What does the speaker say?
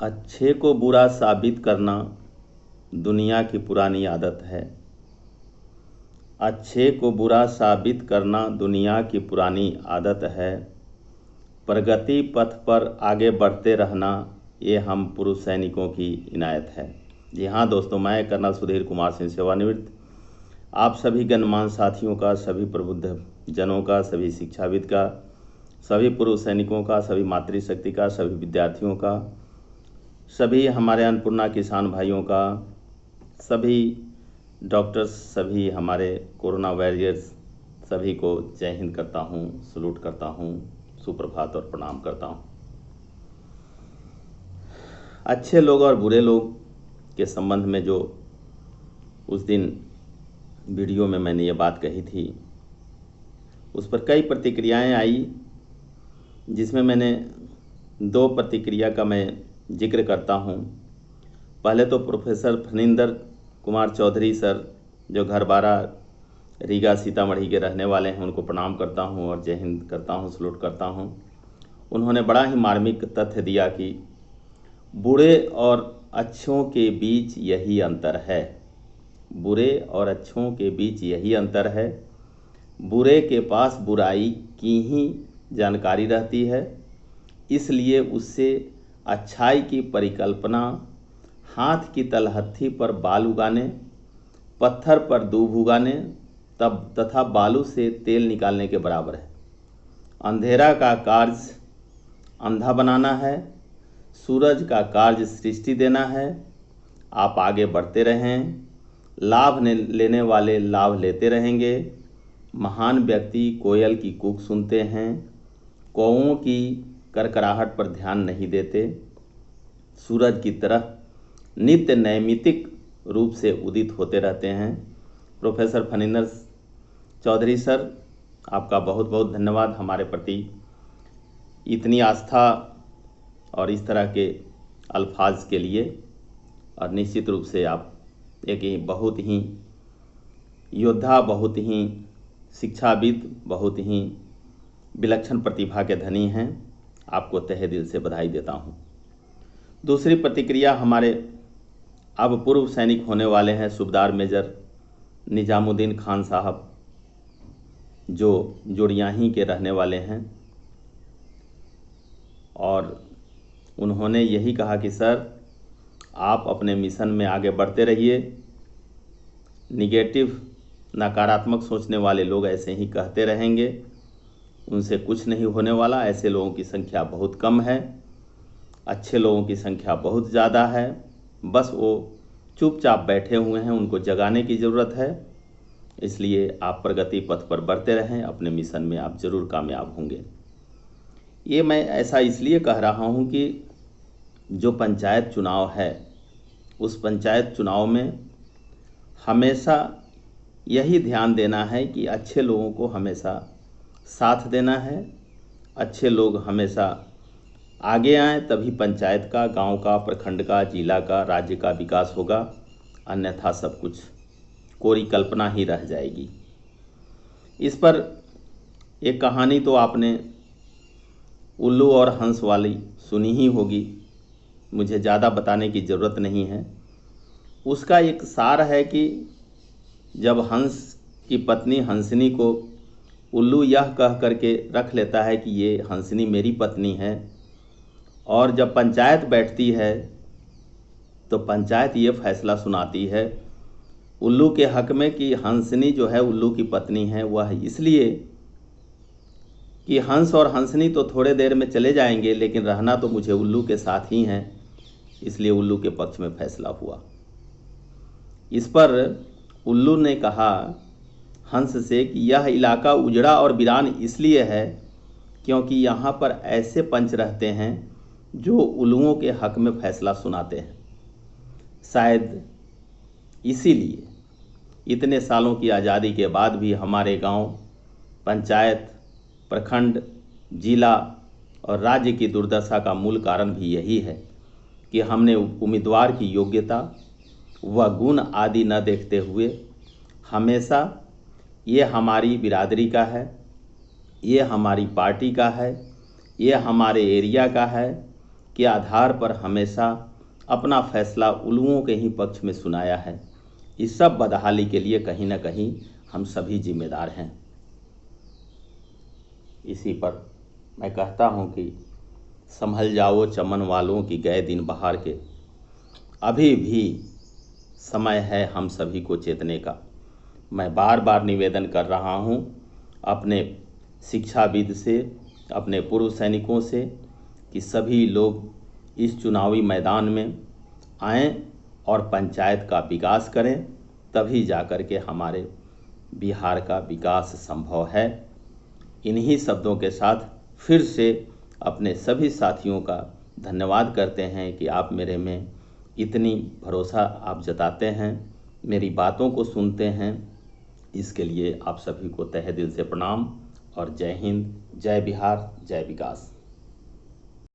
अच्छे को बुरा साबित करना दुनिया की पुरानी आदत है। अच्छे को बुरा साबित करना दुनिया की पुरानी आदत है। प्रगति पथ पर आगे बढ़ते रहना ये हम पुरुष सैनिकों की इनायत है। जी हाँ दोस्तों, मैं कर्नल सुधीर कुमार सिंह सेवानिवृत्त आप सभी गणमान्य साथियों का, सभी प्रबुद्ध जनों का, सभी शिक्षाविद का, सभी पुरुष सैनिकों का, सभी मातृशक्ति का, सभी विद्यार्थियों का, सभी हमारे अन्नपूर्णा किसान भाइयों का, सभी डॉक्टर्स, सभी हमारे कोरोना वॉरियर्स, सभी को जय हिंद करता हूँ, सलूट करता हूँ, सुप्रभात और प्रणाम करता हूँ। अच्छे लोग और बुरे लोग के संबंध में जो उस दिन वीडियो में मैंने ये बात कही थी, उस पर कई प्रतिक्रियाएं आई, जिसमें मैंने दो प्रतिक्रिया का मैं जिक्र करता हूँ। पहले तो प्रोफेसर फणींद्र कुमार चौधरी सर, जो घरबारा रीगा सीतामढ़ी के रहने वाले हैं, उनको प्रणाम करता हूँ और जय हिंद करता हूँ, सलूट करता हूँ। उन्होंने बड़ा ही मार्मिक तथ्य दिया कि बुरे और अच्छों के बीच यही अंतर है। बुरे और अच्छों के बीच यही अंतर है। बुरे के पास बुराई की ही जानकारी रहती है, इसलिए उससे अच्छाई की परिकल्पना हाथ की तलहथी पर बाल उगाने, पत्थर पर दूब उगाने तब तथा बालू से तेल निकालने के बराबर है। अंधेरा का कार्य अंधा बनाना है, सूरज का कार्य सृष्टि देना है। आप आगे बढ़ते रहें, लाभ लेने वाले लाभ लेते रहेंगे। महान व्यक्ति कोयल की कूक सुनते हैं, कौओं की करकराहट पर ध्यान नहीं देते। सूरज की तरह नित्य नैमितिक रूप से उदित होते रहते हैं। प्रोफेसर फणींद्र चौधरी सर, आपका बहुत बहुत धन्यवाद हमारे प्रति इतनी आस्था और इस तरह के अल्फाज के लिए। और निश्चित रूप से आप एक बहुत ही योद्धा, बहुत ही शिक्षाविद, बहुत ही विलक्षण प्रतिभा के धनी हैं। आपको तहे दिल से बधाई देता हूं। दूसरी प्रतिक्रिया हमारे अब पूर्व सैनिक होने वाले हैं सूबेदार मेजर निजामुद्दीन खान साहब, जो जोड़ियाही के रहने वाले हैं, और उन्होंने यही कहा कि सर आप अपने मिशन में आगे बढ़ते रहिए। निगेटिव, नकारात्मक सोचने वाले लोग ऐसे ही कहते रहेंगे, उनसे कुछ नहीं होने वाला। ऐसे लोगों की संख्या बहुत कम है, अच्छे लोगों की संख्या बहुत ज़्यादा है। बस वो चुपचाप बैठे हुए हैं, उनको जगाने की ज़रूरत है। इसलिए आप प्रगति पथ पर बढ़ते रहें, अपने मिशन में आप ज़रूर कामयाब होंगे। ये मैं ऐसा इसलिए कह रहा हूँ कि जो पंचायत चुनाव है, उस पंचायत चुनाव में हमेशा यही ध्यान देना है कि अच्छे लोगों को हमेशा साथ देना है। अच्छे लोग हमेशा आगे आएँ, तभी पंचायत का, गांव का, प्रखंड का, जिला का, राज्य का विकास होगा। अन्यथा सब कुछ कोरी कल्पना ही रह जाएगी। इस पर एक कहानी तो आपने उल्लू और हंस वाली सुनी ही होगी, मुझे ज़्यादा बताने की ज़रूरत नहीं है। उसका एक सार है कि जब हंस की पत्नी हंसनी को उल्लू यह कह करके रख लेता है कि ये हंसनी मेरी पत्नी है, और जब पंचायत बैठती है तो पंचायत ये फैसला सुनाती है उल्लू के हक में कि हंसनी जो है उल्लू की पत्नी है। वह इसलिए कि हंस और हंसनी तो थोड़े देर में चले जाएंगे, लेकिन रहना तो मुझे उल्लू के साथ ही हैं, इसलिए उल्लू के पक्ष में फैसला हुआ। इस पर उल्लू ने कहा हंस से कि यह इलाका उजड़ा और वीरान इसलिए है क्योंकि यहाँ पर ऐसे पंच रहते हैं जो उल्लुओं के हक में फैसला सुनाते हैं। शायद इसीलिए इतने सालों की आज़ादी के बाद भी हमारे गांव, पंचायत, प्रखंड, जिला और राज्य की दुर्दशा का मूल कारण भी यही है कि हमने उम्मीदवार की योग्यता व गुण आदि न देखते हुए हमेशा ये हमारी बिरादरी का है, ये हमारी पार्टी का है, ये हमारे एरिया का है, के आधार पर हमेशा अपना फैसला उल्लुओं के ही पक्ष में सुनाया है। इस सब बदहाली के लिए कहीं न कहीं हम सभी जिम्मेदार हैं। इसी पर मैं कहता हूँ कि संभल जाओ चमन वालों की गए दिन बहार के, अभी भी समय है हम सभी को चेतने का। मैं बार बार निवेदन कर रहा हूँ अपने शिक्षाविद से, अपने पूर्व सैनिकों से कि सभी लोग इस चुनावी मैदान में आएं और पंचायत का विकास करें, तभी जाकर के हमारे बिहार का विकास संभव है। इन्हीं शब्दों के साथ फिर से अपने सभी साथियों का धन्यवाद करते हैं कि आप मेरे में इतनी भरोसा आप जताते हैं, मेरी बातों को सुनते हैं। इसके लिए आप सभी को तहे दिल से प्रणाम और जय हिंद, जय बिहार, जय विकास।